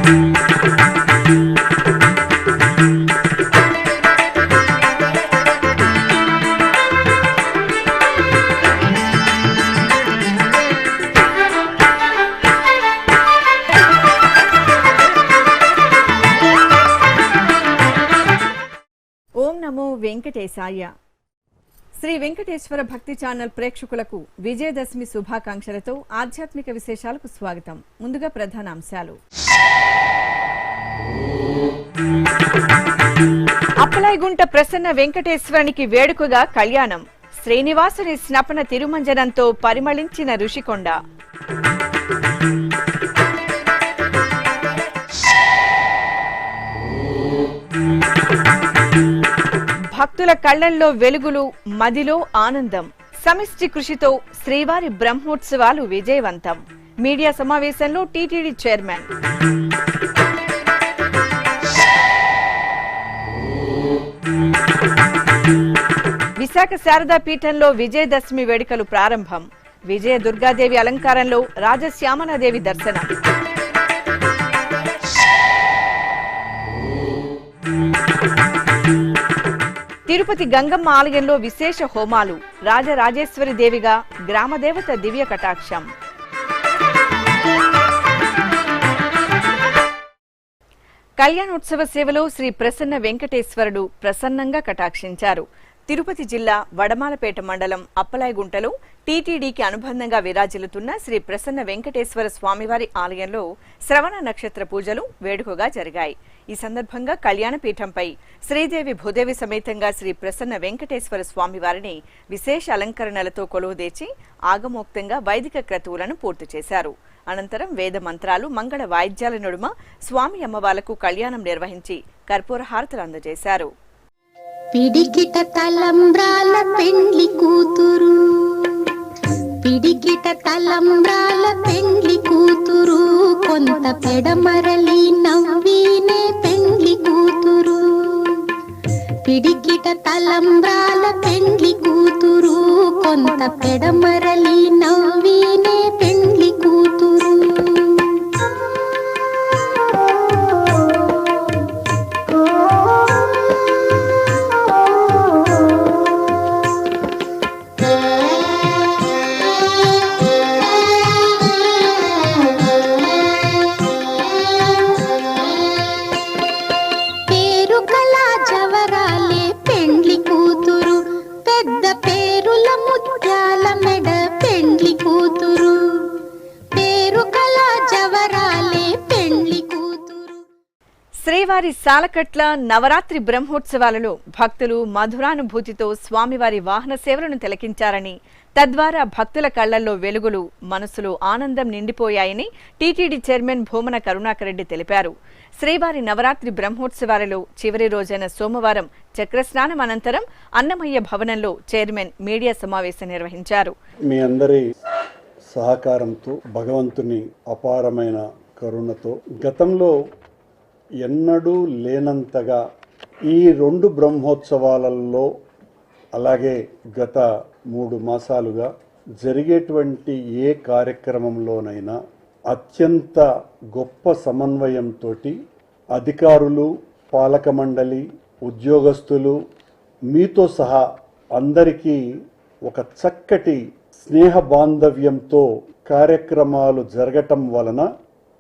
ఓం నమో వెంకటేశాయ. శ్రీ వెంకటేశ్వర భక్తి ఛానల్ ప్రేక్షకులకు విజయదశమి శుభాకాంక్షలతో ఆధ్యాత్మిక విశేషాలకు స్వాగతం. ముందుగా ప్రధానాంశాలు. అప్పలాయగుంట ప్రసన్న వెంకటేశ్వరునికి వేడుకగా కళ్యాణం. శ్రీనివాసుని స్నపన తిరుమంజనంతో పరిమళించిన ఋషికొండ. భక్తుల కళ్లల్లో వెలుగులు, మదిలో ఆనందం. సమిష్టి కృషితో శ్రీవారి బ్రహ్మోత్సవాలు విజయవంతం. మీడియా సమావేశంలో టీటీడీ చైర్మన్. విశాఖ శారదా పీఠంలో విజయదశమి వేడుకలు ప్రారంభం. విజయ దుర్గాదేవి అలంకారంలో రాజశ్యామలాదేవి దర్శనం. తిరుపతి గంగమ్మ ఆలయంలో విశేష హోమాలు. రాజరాజేశ్వరి దేవిగా గ్రామదేవత దివ్య కటాక్షం. కళ్యాణోత్సవ సేవలో శ్రీ ప్రసన్న వెంకటేశ్వరుడు ప్రసన్నంగా కటాక్షించారు. తిరుపతి జిల్లా వడమాలపేట మండలం అప్పలాయగుంటలో టీటీడీకి అనుబంధంగా విరాజిల్లుతున్న శ్రీ ప్రసన్న వెంకటేశ్వర స్వామివారి ఆలయంలో శ్రవణ నక్షత్ర పూజలు వేడుకగా జరిగాయి. ఈ సందర్భంగా కళ్యాణపీఠంపై శ్రీదేవి భూదేవి సమేతంగా శ్రీ ప్రసన్న వెంకటేశ్వర స్వామివారిని విశేష అలంకరణలతో కొలువుదీర్చి ఆగమోక్తంగా వైదిక క్రతువులను పూర్తి చేశారు. అనంతరం వేద మంత్రాలు, మంగళ వాయిద్యాల నడుమ స్వామి అమ్మవార్లకు కళ్యాణం నిర్వహించి కర్పూర హారతులు అందజేశారు. పిడికిట తలంబ్రాల పెండ్లి కూతురు, పిడికిట తలంబ్రాల పెండ్లి కూతురు, కొంత పెడమరలి నవ్వినే పెండ్లి కూతురు. పిడికిట తలంబ్రాల పెండ్లి కూతురు, కొంత పెడమరలి నవ్వినే పెండ్లి కూతురు. శ్రీవారి సాలకట్ల నవరాత్రి బ్రహ్మోత్సవాలలో భక్తులు మధురానుభూతితో స్వామివారి వాహన సేవలను తిలకించారని, తద్వారా భక్తుల కళ్లల్లో వెలుగులు, మనసులో ఆనందం నిండిపోయాయని టీటీడీ చైర్మన్ భూమన కరుణాకర్ రెడ్డి తెలిపారు. శ్రీవారి నవరాత్రి బ్రహ్మోత్సవాలలో చివరి రోజైన సోమవారం చక్రస్నానం అనంతరం అన్నమయ్య భవనంలో చైర్మన్ మీడియా సమావేశం నిర్వహించారు. మీ అందరి సహకారంతో, భగవంతుని అపారమైన కరుణతో గతంలో ఎన్నడూ లేనంతగా ఈ 2 బ్రహ్మోత్సవాలలో, అలాగే గత 3 మాసాలుగా జరిగేటువంటి ఏ కార్యక్రమంలోనైనా అత్యంత గొప్ప సమన్వయంతో అధికారులు, పాలక మండలి, ఉద్యోగస్తులు, మీతో సహా అందరికీ ఒక చక్కటి స్నేహ బాంధవ్యంతో కార్యక్రమాలు జరగటం వలన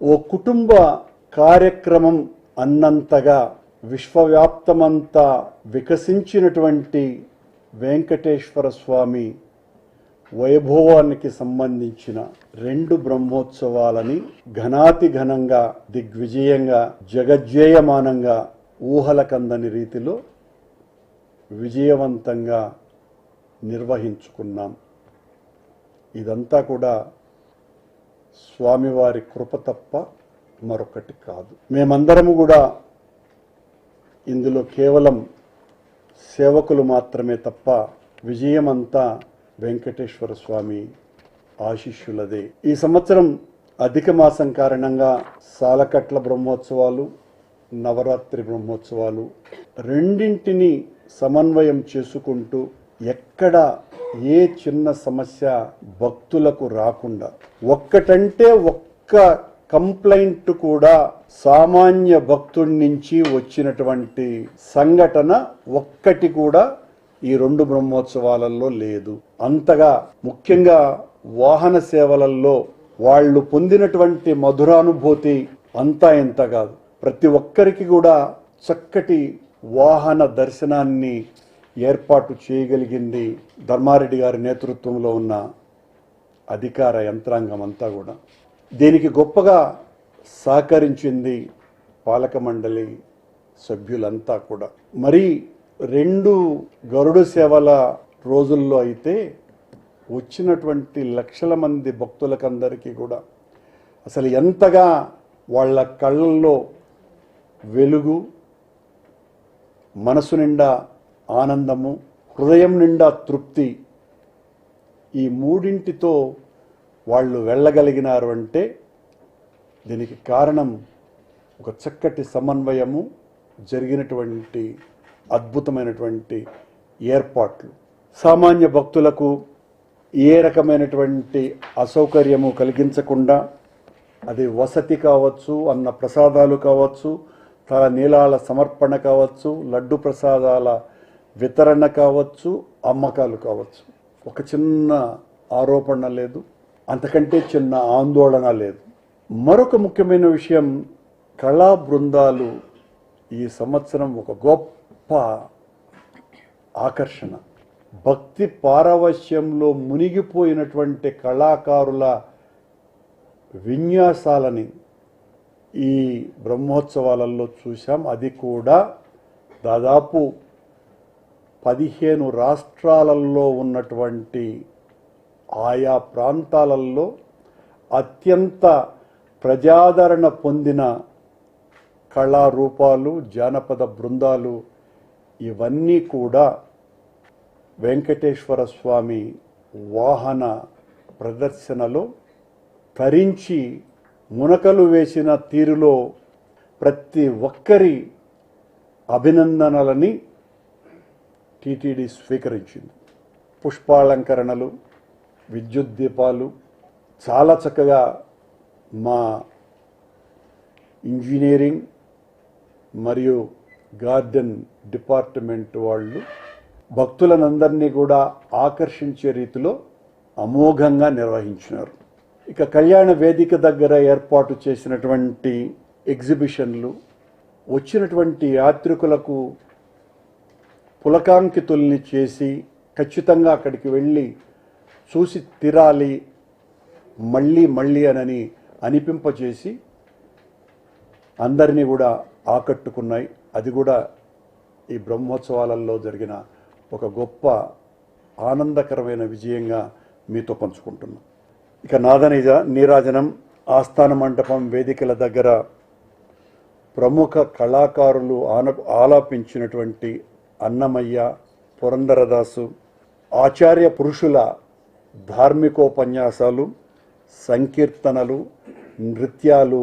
ఓ కుటుంబ కార్యక్రమం అన్నంతగా విశ్వవ్యాప్తమంతా వికసించినటువంటి వెంకటేశ్వర స్వామి వైభవానికి సంబంధించిన 2 బ్రహ్మోత్సవాలని ఘనాతి ఘనంగా, దిగ్విజయంగా, జగజ్జేయమానంగా, ఊహలకందని రీతిలో విజయవంతంగా నిర్వహించుకున్నాం. ఇదంతా కూడా స్వామివారి కృప తప్ప మరొకటి కాదు. మేమందరము కూడా ఇందులో కేవలం సేవకులు మాత్రమే తప్ప విజయమంతా వెంకటేశ్వర స్వామి ఆశీస్సులదే. ఈ సంవత్సరం అధిక మాసం కారణంగా సాలకట్ల బ్రహ్మోత్సవాలు, నవరాత్రి బ్రహ్మోత్సవాలు రెండింటిని సమన్వయం చేసుకుంటూ ఎక్కడ ఏ చిన్న సమస్య భక్తులకు రాకుండా, ఒక్కటంటే ఒక్క కంప్లైంట్ కూడా సామాన్య భక్తుడి నుంచి వచ్చినటువంటి సంఘటన ఒక్కటి కూడా ఈ 2 బ్రహ్మోత్సవాలలో లేదు. అంతగా ముఖ్యంగా వాహన సేవలలో వాళ్ళు పొందినటువంటి మధురానుభూతి అంతా ఇంత కాదు. ప్రతి ఒక్కరికి కూడా చక్కటి వాహన దర్శనాన్ని ఏర్పాటు చేయగలిగింది ధర్మారెడ్డి గారి నేతృత్వంలో ఉన్న అధికార యంత్రాంగం అంతా కూడా. దీనికి గొప్పగా సహకరించింది పాలక మండలి సభ్యులంతా కూడా. మరి 2 గరుడ సేవల రోజుల్లో అయితే వచ్చినటువంటి లక్షల మంది భక్తులకందరికీ కూడా అసలు ఎంతగా వాళ్ళ కళ్ళల్లో వెలుగు, మనసు నిండా ఆనందము, హృదయం నిండా తృప్తి, ఈ 3ంటితో వాళ్ళు వెళ్ళగలిగినారు అంటే దీనికి కారణం ఒక చక్కటి సమన్వయము, జరిగినటువంటి అద్భుతమైనటువంటి ఏర్పాట్లు. సామాన్య భక్తులకు ఏ రకమైనటువంటి అసౌకర్యము కలిగించకుండా, అది వసతి కావచ్చు, అన్న ప్రసాదాలు కావచ్చు, తల నీలాల సమర్పణ కావచ్చు, లడ్డు ప్రసాదాల వితరణ కావచ్చు, అమ్మకాలు కావచ్చు, ఒక చిన్న ఆరోపణ లేదు, అంతకంటే చిన్న ఆందోళన లేదు. మరొక ముఖ్యమైన విషయం, కళా బృందాలు ఈ సంవత్సరం ఒక గొప్ప ఆకర్షణ. భక్తి పారవశ్యంలో మునిగిపోయినటువంటి కళాకారుల విన్యాసాలని ఈ బ్రహ్మోత్సవాలలో చూశాం. అది కూడా దాదాపు 15 రాష్ట్రాలలో ఉన్నటువంటి ఆయా ప్రాంతాలలో అత్యంత ప్రజాదరణ పొందిన కళారూపాలు, జానపద బృందాలు ఇవన్నీ కూడా వెంకటేశ్వర స్వామి వాహన ప్రదర్శనలో తరించి మునకలు వేసిన తీరులో ప్రతి ఒక్కరి అభినందనలని టీటీడీ స్వీకరించింది. పుష్పాలంకరణలు, విద్యుత్ దీపాలు చాలా చక్కగా మా ఇంజనీరింగ్ మరియు గార్డెన్ డిపార్ట్మెంట్ వాళ్ళు భక్తులనందరినీ కూడా ఆకర్షించే రీతిలో అమోఘంగా నిర్వహించినారు. ఇక కళ్యాణ వేదిక దగ్గర ఏర్పాటు చేసినటువంటి ఎగ్జిబిషన్లు వచ్చినటువంటి యాత్రికులకు పులకాంకితుల్ని చేసి ఖచ్చితంగా అక్కడికి వెళ్ళి చూసి తీరాలి మళ్ళీ మళ్ళీ అనని అనిపింపచేసి అందరినీ కూడా ఆకట్టుకున్నాయి. అది కూడా ఈ బ్రహ్మోత్సవాలలో జరిగిన ఒక గొప్ప ఆనందకరమైన విజయంగా మీతో పంచుకుంటున్నాం. ఇక నాదనిజ నీరాజనం ఆస్థాన మండపం వేదికల దగ్గర ప్రముఖ కళాకారులు ఆలాపించినటువంటి అన్నమయ్య, పురందరదాసు, ఆచార్య పురుషుల ధార్మికోపన్యాసాలు, సంకీర్తనలు, నృత్యాలు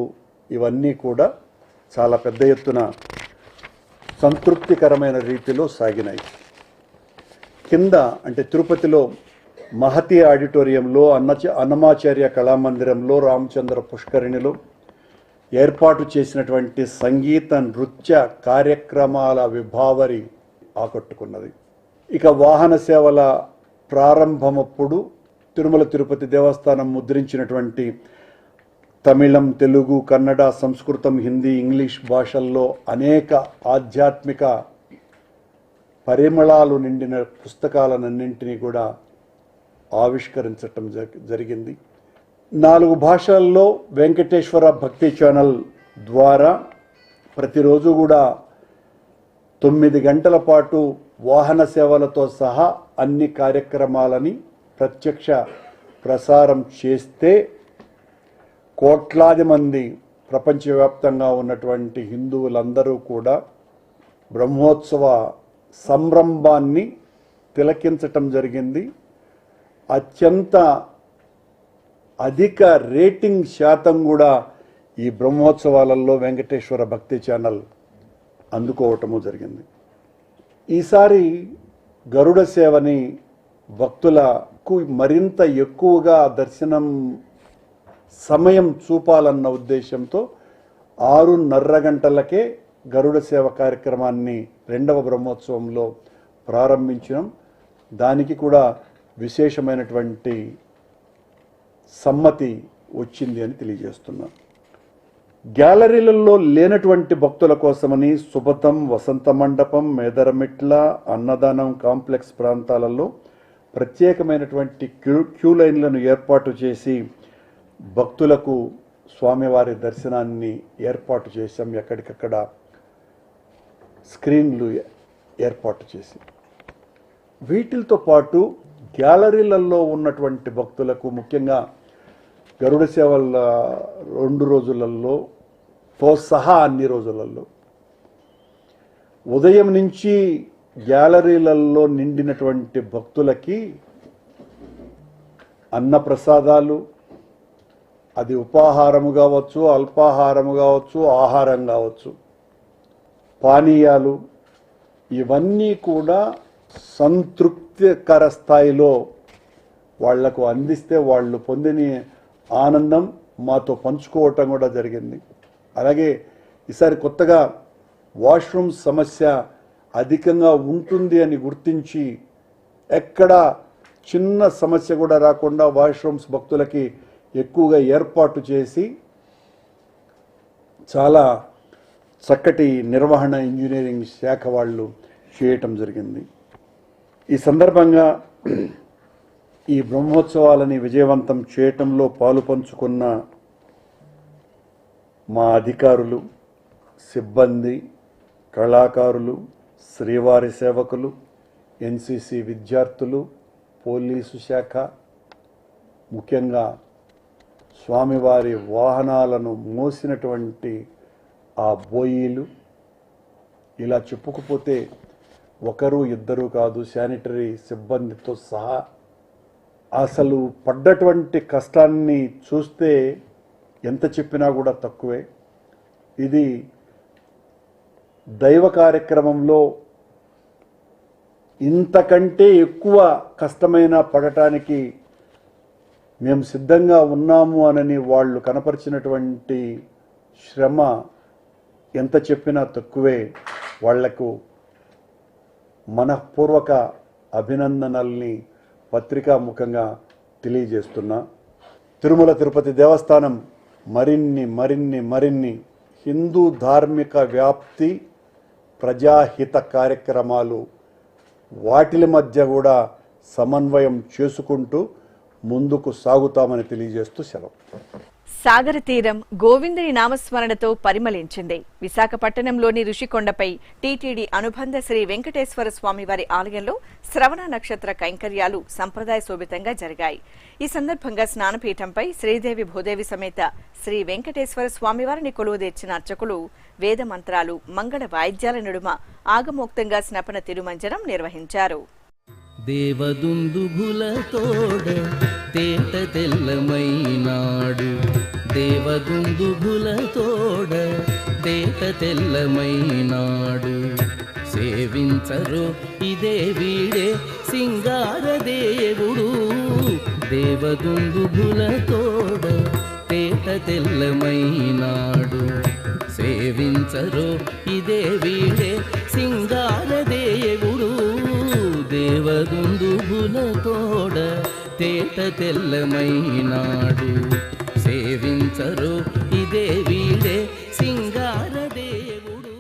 ఇవన్నీ కూడా చాలా పెద్ద ఎత్తున సంతృప్తికరమైన రీతిలో సాగినాయి. కింద అంటే తిరుపతిలో మహతి ఆడిటోరియంలో, అన్నమాచార్య కళామందిరంలో, రామచంద్ర పుష్కరిణిలో ఏర్పాటు చేసినటువంటి సంగీత నృత్య కార్యక్రమాల విభావరి ఆకట్టుకున్నది. ఇక వాహన సేవల ప్రారంభమప్పుడు తిరుమల తిరుపతి దేవస్థానం ముద్రించినటువంటి తమిళం, తెలుగు, కన్నడ, సంస్కృతం, హిందీ, ఇంగ్లీష్ భాషల్లో అనేక ఆధ్యాత్మిక పరిమళాలు నిండిన పుస్తకాలన్నింటినీ కూడా ఆవిష్కరించటం జరిగింది. 4 భాషల్లో వెంకటేశ్వర భక్తి ఛానల్ ద్వారా ప్రతిరోజు కూడా 9 గంటల పాటు వాహన సేవలతో సహా అన్ని కార్యక్రమాలని ప్రత్యక్ష ప్రసారం చేస్తే కోట్లాది మంది ప్రపంచవ్యాప్తంగా ఉన్నటువంటి హిందువులందరూ కూడా బ్రహ్మోత్సవ సంరంభాన్ని తిలకించటం జరిగింది. అత్యంత అధిక రేటింగ్ శాతం కూడా ఈ బ్రహ్మోత్సవాలలో వెంకటేశ్వర భక్తి ఛానల్ అందుకోవటము జరిగింది. ఈసారి గరుడ సేవని భక్తులకు మరింత ఎక్కువగా దర్శనం సమయం చూపాలన్న ఉద్దేశంతో 6:30 గంటలకే గరుడ సేవ కార్యక్రమాన్ని 2వ బ్రహ్మోత్సవంలో ప్రారంభించినాం. దానికి కూడా విశేషమైనటువంటి సమ్మతి వచ్చింది అని తెలియజేస్తున్నాం. గ్యాలరీలలో లేనటువంటి భక్తుల కోసమని సుబతం, వసంత మండపం, మేదరమిట్ల, అన్నదానం కాంప్లెక్స్ ప్రాంతాలలో ప్రత్యేకమైనటువంటి క్యూ లైన్లను ఏర్పాటు చేసి భక్తులకు స్వామివారి దర్శనాన్ని ఏర్పాటు చేశాం. ఎక్కడికక్కడ స్క్రీన్లు ఏర్పాటు చేసి వీటితో పాటు గ్యాలరీలలో ఉన్నటువంటి భక్తులకు ముఖ్యంగా గరుడ సేవల 2 రోజులలో తో సహా అన్ని రోజులలో ఉదయం నుంచి గ్యాలరీలలో నిండినటువంటి భక్తులకి అన్నప్రసాదాలు, అది ఉపాహారము కావచ్చు, అల్పాహారము కావచ్చు, ఆహారం కావచ్చు, పానీయాలు, ఇవన్నీ కూడా సంతృప్తికర స్థాయిలో వాళ్లకు అందిస్తే వాళ్ళు పొందిన ఆనందం మాతో పంచుకోవటం కూడా జరిగింది. అలాగే ఈసారి కొత్తగా వాష్రూమ్ సమస్య అధికంగా ఉంటుంది అని గుర్తించి ఎక్కడ చిన్న సమస్య కూడా రాకుండా వాష్రూమ్స్ భక్తులకి ఎక్కువగా ఏర్పాటు చేసి చాలా చక్కటి నిర్వహణ ఇంజనీరింగ్ శాఖ వాళ్ళు చేయటం జరిగింది. ఈ సందర్భంగా ఈ బ్రహ్మోత్సవాలని విజయవంతం చేయటంలో పాలు పంచుకున్న మా అధికారులు, సిబ్బంది, కళాకారులు, శ్రీవారి సేవకులు, ఎన్సిసి విద్యార్థులు, పోలీసు శాఖ, ముఖ్యంగా స్వామివారి వాహనాలను మోసినటువంటి ఆ బోయీలు, ఇలా చెప్పుకుపోతే ఒకరు ఇద్దరు కాదు, శానిటరీ సిబ్బందితో సహా అసలు పడ్డటువంటి కష్టాన్ని చూస్తే ఎంత చెప్పినా కూడా తక్కువే. ఇది దైవ కార్యక్రమంలో ఇంతకంటే ఎక్కువ కష్టమైన పడటానికి మేము సిద్ధంగా ఉన్నాము అనని వాళ్ళు కనపరిచినటువంటి శ్రమ ఎంత చెప్పినా తక్కువే. వాళ్లకు మనఃపూర్వక అభినందనల్ని పత్రికాముఖంగా తెలియజేస్తున్నా. తిరుమల తిరుపతి దేవస్థానం మరిన్ని మరిన్ని మరిన్ని హిందూ ధార్మిక వ్యాప్తి, ప్రజాహిత కార్యక్రమాలు వాటిల మధ్య కూడా సమన్వయం చేసుకుంటూ ముందుకు సాగుతామని తెలియజేస్తూ సెలవు. సాగర తీరం గోవిందుని నామస్మరణతో పరిమళించింది. విశాఖపట్టణంలోని ఋషికొండపై టీటీడీ అనుబంధ శ్రీ వెంకటేశ్వర స్వామివారి ఆలయంలో శ్రవణ నక్షత్ర కైంకర్యాలు సంప్రదాయ శోభితంగా జరిగాయి. ఈ సందర్భంగా స్నానపీఠంపై శ్రీదేవి భూదేవి సమేత శ్రీ వెంకటేశ్వర స్వామివారిని కొలువుదీర్చిన అర్చకులు వేద మంత్రాలు, మంగళ వాయిద్యాల నడుమ ఆగమోక్తంగా స్నపన తిరుమంజనం నిర్వహించారు. దేవదుందుభులతోడ తేట తెల్లమైనాడు, దేవదుందుభులతోడ తేట తెల్లమైనాడు. సేవించరు ఇదే వీడే సింగార దేవుడు, దేవదుందుభులతోడ తేట తెల్లమైనాడు. సేవించరు ఇదే వీడే సింగార దేవుడు, దేవదుందుభులతోడ తేట తెల్లమైనాడు. సేవించరు ఇదే వీడే సింగార దేవుడు.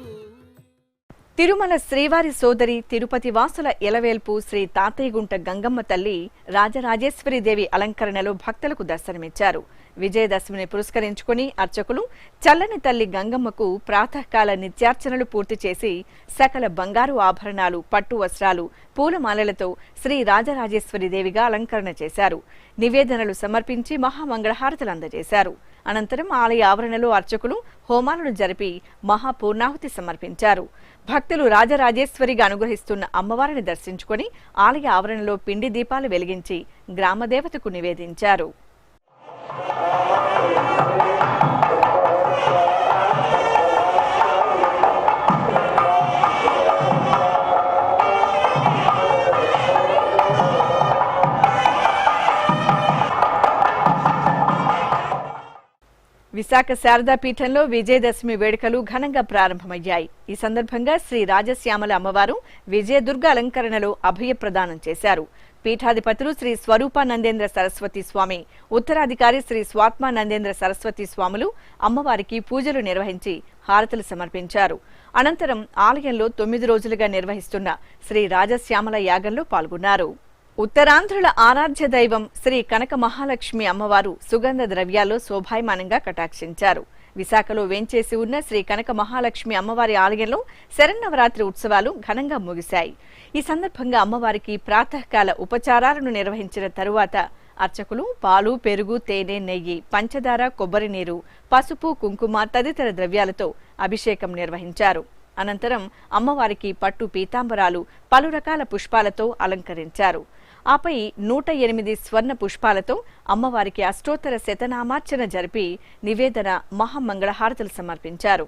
తిరుమల శ్రీవారి సోదరి తిరుపతి వాసుల ఎలవేల్పు శ్రీ తాతయ్యగుంట గంగమ్మ తల్లి రాజరాజేశ్వరీదేవి అలంకరణలో భక్తులకు దర్శనమిచ్చారు. విజయదశమిని పురస్కరించుకుని అర్చకులు చల్లని తల్లి గంగమ్మకు ప్రాతకాల నిత్యార్చనలు పూర్తి చేసి సకల బంగారు ఆభరణాలు, పట్టు వస్త్రాలు, పూలమాలలతో శ్రీ రాజరాజేశ్వరీదేవిగా అలంకరణ చేశారు. నివేదనలు సమర్పించి మహామంగళహారతులు అందజేశారు. అనంతరం ఆలయ ఆవరణలో అర్చకులు హోమాలను జరిపి మహాపూర్ణాహుతి సమర్పించారు. భక్తులు రాజరాజేశ్వరిగా అనుగ్రహిస్తున్న అమ్మవారిని దర్శించుకుని ఆలయ ఆవరణలో పిండి దీపాలు వెలిగించి గ్రామదేవతకు నివేదించారు. విశాఖ శారదా పీఠంలో విజయదశమి వేడుకలు ఘనంగా ప్రారంభమయ్యాయి. ఈ సందర్భంగా శ్రీ రాజశ్యామల అమ్మవారు విజయదుర్గ అలంకరణలో అభయ ప్రదానం చేశారు. పీఠాధిపతులు శ్రీ స్వరూపానందేంద్ర సరస్వతి స్వామి, ఉత్తరాధికారి శ్రీ స్వాత్మానందేంద్ర సరస్వతి స్వాములు అమ్మవారికి పూజలు నిర్వహించి హారతులు సమర్పించారు. అనంతరం ఆలయంలో 9 రోజులుగా నిర్వహిస్తున్న శ్రీ రాజశ్యామల యాగంలో పాల్గొన్నారు. ఉత్తరాంధ్రుల ఆరాధ్య దైవం శ్రీ కనక మహాలక్ష్మి అమ్మవారు సుగంధ ద్రవ్యాల్లో శోభాయమానంగా కటాక్షించారు. విశాఖలో వేంచేసి ఉన్న శ్రీ కనక మహాలక్ష్మి అమ్మవారి ఆలయంలో శరన్నవరాత్రి ఉత్సవాలు ఘనంగా ముగిశాయి. ఈ సందర్భంగా అమ్మవారికి ప్రాతకాల ఉపచారాలను నిర్వహించిన తరువాత అర్చకులు పాలు, పెరుగు, తేనె, నెయ్యి, పంచదార, కొబ్బరి నీరు, పసుపు, కుంకుమ తదితర ద్రవ్యాలతో అభిషేకం నిర్వహించారు. అనంతరం అమ్మవారికి పట్టు పీతాంబరాలు, పలు రకాల పుష్పాలతో అలంకరించారు. ఆపై 108 స్వర్ణ పుష్పాలతో అమ్మవారికి అష్టోత్తర శతనామార్చన జరిపి నివేదన మహామంగళహారతులు సమర్పించారు.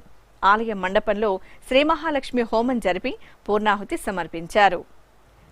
ఆలయ మండపంలో శ్రీ మహాలక్ష్మి హోమం జరిపి పూర్ణాహుతి సమర్పించారు.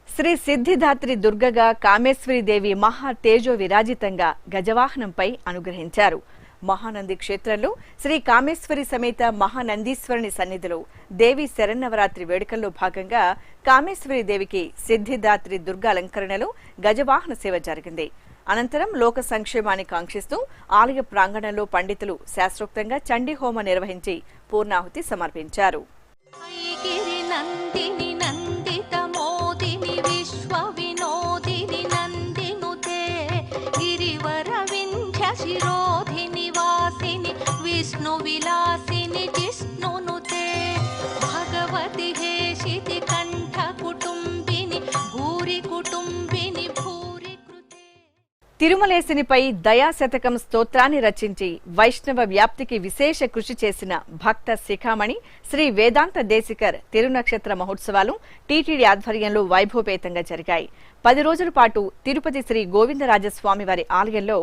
శ్రీ సిద్ధిదాత్రి దుర్గగా కామేశ్వరీదేవి మహా తేజో విరాజితంగా గజవాహనంపై అనుగ్రహించారు. మహానంది క్షేత్రంలో శ్రీ కామేశ్వరి సమేత మహానందీశ్వరుని సన్నిధిలో దేవి శరన్నవరాత్రి వేడుకల్లో భాగంగా కామేశ్వరి దేవికి సిద్ధిదాత్రి దుర్గ అలంకరణలో గజవాహన సేవ జరిగింది. అనంతరం లోక సంక్షేమాన్ని కాంక్షిస్తూ ఆలయ ప్రాంగణంలో పండితులు శాస్త్రోక్తంగా చండీ హోమ నిర్వహించి పూర్ణాహుతి సమర్పించారు. విష్ణు విలాసిని జిష్ణునుతే భగవతి హేషితి కంఠ కుటుంబిని భూరి కుటుంబిని భూరి కృతే. తిరుమలేశునిపై దయాశతకం స్తోత్రాన్ని రచించి వైష్ణవ వ్యాప్తికి విశేష కృషి చేసిన భక్త శిఖామణి శ్రీ వేదాంత దేశికర్ తిరునక్షత్ర మహోత్సవాలు టీటీడీ ఆధ్వర్యంలో వైభవపేతంగా జరిగాయి. 10 రోజుల పాటు తిరుపతి శ్రీ గోవిందరాజస్వామి వారి ఆలయంలో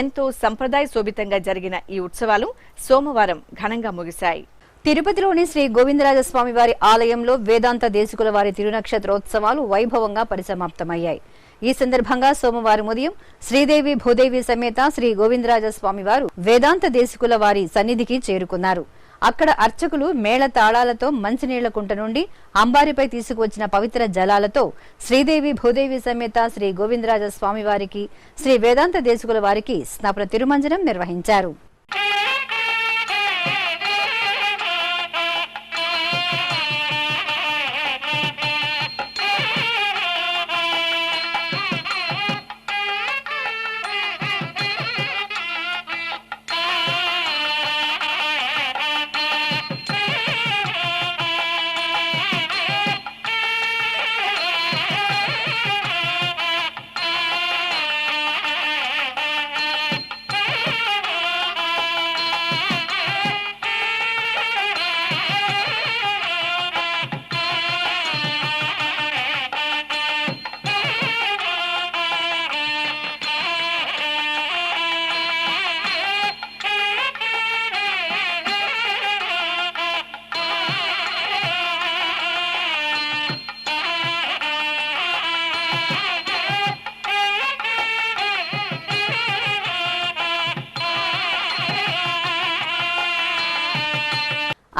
ఎంతో సంప్రదాయ శోభితంగా జరిగిన ఈ ఉత్సవాలు సోమవారం ఘనంగా ముగిశాయి. తిరుపతిలోని శ్రీ గోవిందరాజస్వామి వారి ఆలయంలో వేదాంత దేశికుల వారి తిరునక్షత్రోత్సవాలు వైభవంగా పరిసమాప్తమయ్యాయి. ఈ సందర్భంగా సోమవారం ఉదయం శ్రీదేవి భూదేవి సమేత శ్రీ గోవిందరాజస్వామి వారు వేదాంత దేశికుల వారి సన్నిధికి చేరుకున్నారు. అక్కడ అర్చకులు మేళ తాళాలతో మంచినీళ్ల కుంట నుండి అంబారిపై తీసుకువచ్చిన పవిత్ర జలాలతో శ్రీదేవి భూదేవి సమేత శ్రీ గోవిందరాజస్వామి వారికి, శ్రీ వేదాంత దేశికుల వారికి స్నాపన తిరుమంజనం నిర్వహించారు.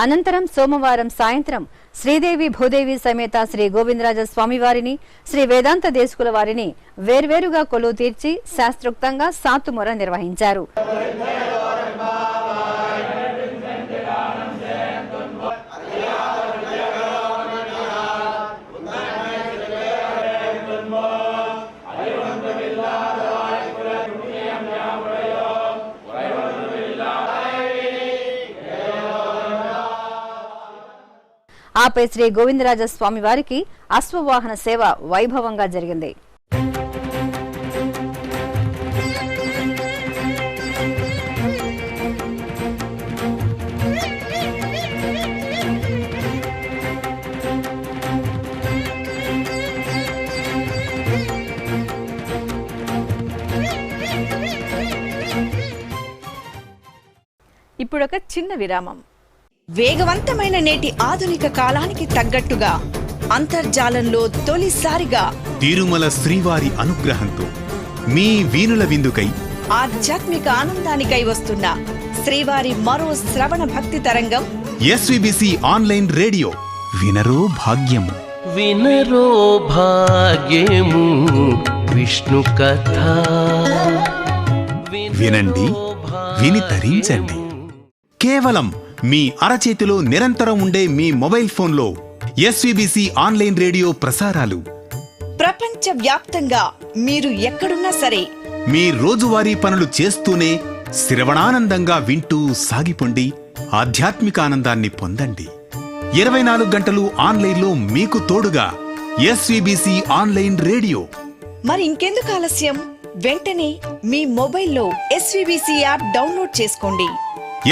అనంతరం సోమవారం సాయంత్రం శ్రీదేవి భూదేవి సమేత శ్రీ గోవిందరాజస్వామి వారిని, శ్రీ వేదాంత దేశికుల వారిని వేర్వేరుగా కొలువు తీర్చి శాస్త్రోక్తంగా సాతుమొర నిర్వహించారు. ఆపై శ్రీ గోవిందరాజస్వామి వారికి అశ్వవాహన సేవ వైభవంగా జరిగింది. ఇప్పుడొక చిన్న విరామం. వేగవంతమైన నేటి ఆధునిక కాలానికి తగ్గట్టుగా అంతర్జాలంలో తొలిసారిగా తిరుమల శ్రీవారి అనుగ్రహంతో మీ వీనుల విందుకై ఆధ్యాత్మిక ఆనందానికై వస్తున్న శ్రీవారి మరో శ్రవణ భక్తి తరంగం ఎస్విబిసి ఆన్లైన్ రేడియో వినరో భాగ్యము. వినరో భాగ్యము విష్ణు కథ. వినండి, విని తరించండి. కేవలం మీ అరచేతిలో నిరంతరం ఉండే మీ మొబైల్ ఫోన్లో ఎస్విబిసి ఆన్లైన్ రేడియో ప్రసారాలు ప్రపంచ వ్యాప్తంగా మీరు ఎక్కడున్నా సరే మీ రోజువారీ పనులు చేస్తూనే శ్రవణానందంగా వింటూ సాగిపోండి, ఆధ్యాత్మిక ఆనందాన్ని పొందండి. 24 గంటలు ఆన్లైన్లో మీకు తోడుగా ఎస్విబిసి ఆన్లైన్ రేడియో. మరి ఇంకెందుకు ఆలస్యం? వెంటనే మీ మొబైల్లో ఎస్విబిసి యాప్ డౌన్లోడ్ చేసుకోండి.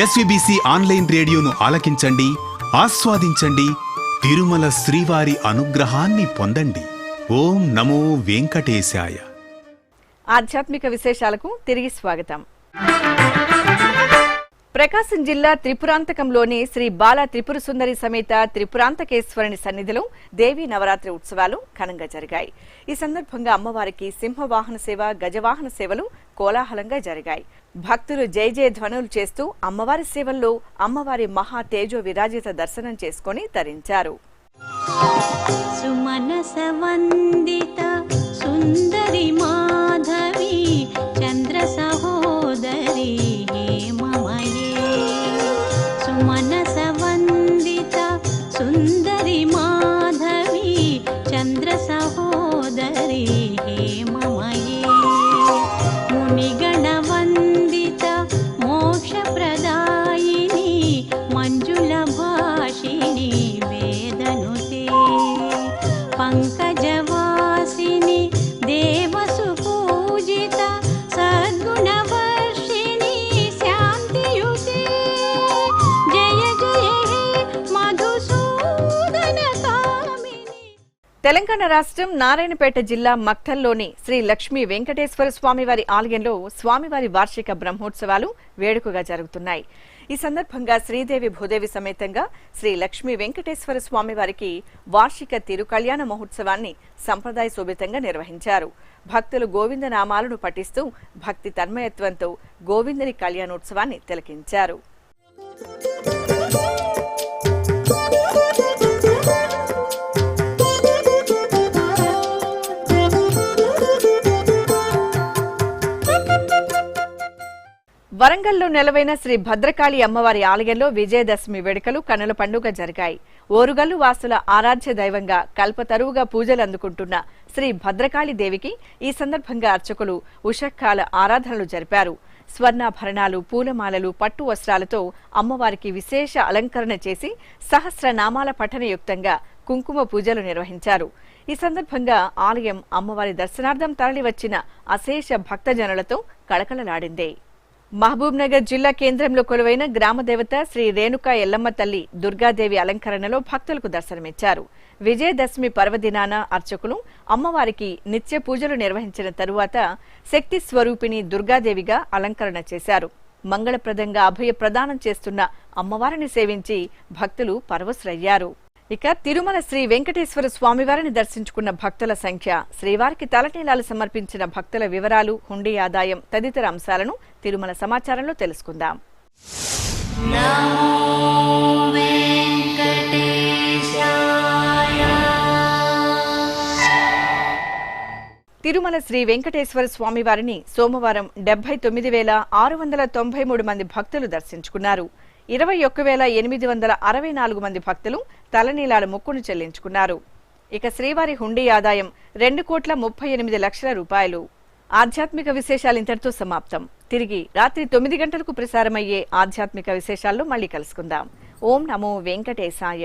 ఎస్విబిసి ఆన్లైన్ రేడియోను ఆలకించండి, ఆస్వాదించండి, తిరుమల శ్రీవారి అనుగ్రహాన్ని పొందండి. ఓం నమో వెంకటేశాయ. ఆధ్యాత్మిక విశేషాలకు తిరిగి స్వాగతం. ప్రకాశం జిల్లా త్రిపురాంతకంలోని శ్రీ బాల త్రిపుర సుందరి సమేత త్రిపురాంతకేశ్వరుని సన్నిధిలో దేవీ నవరాత్రి ఉత్సవాలు ఘనంగా జరిగాయి. ఈ సందర్భంగా అమ్మవారికి సింహవాహన సేవ, గజవాహన సేవలు కోలాహలంగా జరిగాయి. భక్తులు జయ జయ ధ్వనులు చేస్తూ అమ్మవారి సేవల్లో అమ్మవారి మహా తేజో విరాజిత దర్శనం చేసుకుని తరించారు. సుమనస వందిత సుందరి మాధవి చంద్ర సహోదరి హేమమయే. సుమనస వందిత సుందరి మాధవి చంద్ర సహోదరి హేమమయే. మునిగణ వందిత మోక్ష ప్రదాయిని మంజుల భాషిణి వేదనుతే. పంకజవాసిని దేవసు పూజిత సద్గుణవర్షిణి శాంతియుతే. జయ జయ హే మధుసూదన కామిని. తెలంగాణ రాష్ట్రం నారాయణపేట జిల్లా మక్తల్లోని శ్రీ లక్ష్మీ వెంకటేశ్వర స్వామివారి ఆలయంలో స్వామివారి వార్షిక బ్రహ్మోత్సవాలు వేడుకగా జరుగుతున్నాయి. ఈ సందర్భంగా శ్రీదేవి భూదేవి సమేతంగా శ్రీ లక్ష్మీ వెంకటేశ్వర స్వామివారికి వార్షిక తిరుకళ్యాణ మహోత్సవాన్ని సంప్రదాయ శోభితంగా నిర్వహించారు. భక్తులు గోవింద నామాలను పఠిస్తూ భక్తి తన్మయత్వంతో గోవిందుని కళ్యాణోత్సవాన్ని తిలకించారు. వరంగల్లో నెలవైన శ్రీ భద్రకాళి అమ్మవారి ఆలయంలో విజయదశమి వేడుకలు కన్నుల పండుగ జరిగాయి. ఓరుగల్లు వాసుల ఆరాధ్య దైవంగా కల్పతరువుగా పూజలు అందుకుంటున్న శ్రీ భద్రకాళి దేవికి ఈ సందర్భంగా అర్చకులు ఉషక్కాల ఆరాధనలు జరిపారు. స్వర్ణాభరణాలు, పూలమాలలు, పట్టు వస్త్రాలతో అమ్మవారికి విశేష అలంకరణ చేసి సహస్రనామాల పఠనయుక్తంగా కుంకుమ పూజలు నిర్వహించారు. ఈ సందర్భంగా ఆలయం అమ్మవారి దర్శనార్థం తరలివచ్చిన అశేష భక్తజనులతో కళకళలాడింది. మహబూబ్ నగర్ జిల్లా కేంద్రంలో కొలువైన గ్రామదేవత శ్రీ రేణుకా ఎల్లమ్మ తల్లి దుర్గాదేవి అలంకరణలో భక్తులకు దర్శనమిచ్చారు. విజయదశమి పర్వదినాన అర్చకులు అమ్మవారికి నిత్య పూజలు నిర్వహించిన తరువాత శక్తి స్వరూపిణి దుర్గాదేవిగా అలంకరణ చేశారు. మంగళప్రదంగా అభయ ప్రదానం చేస్తున్న అమ్మవారిని సేవించి భక్తులు పరవశులయ్యారు. ఇక తిరుమల శ్రీ వెంకటేశ్వర స్వామివారిని దర్శించుకున్న భక్తుల సంఖ్య, శ్రీవారికి తలనీలాలు సమర్పించిన భక్తుల వివరాలు, హుండీ ఆదాయం తదితర అంశాలను తిరుమల సమాచారంలో తెలుసుకుందాం. తిరుమల శ్రీ వెంకటేశ్వర స్వామివారిని సోమవారం 79,693 మంది భక్తులు దర్శించుకున్నారు. 21,864 మంది భక్తులు తలనీలాల మొక్కును చెల్లించుకున్నారు. ఇక శ్రీవారి హుండీ ఆదాయం 2,38,00,000 రూపాయలు. ఆధ్యాత్మిక విశేషాలు ఇంతటితో సమాప్తం. తిరిగి రాత్రి 9 గంటలకు ప్రసారమయ్యే ఆధ్యాత్మిక విశేషాల్లో మళ్ళీ కలుసుకుందాం. ఓం నమో వెంకటేశాయ.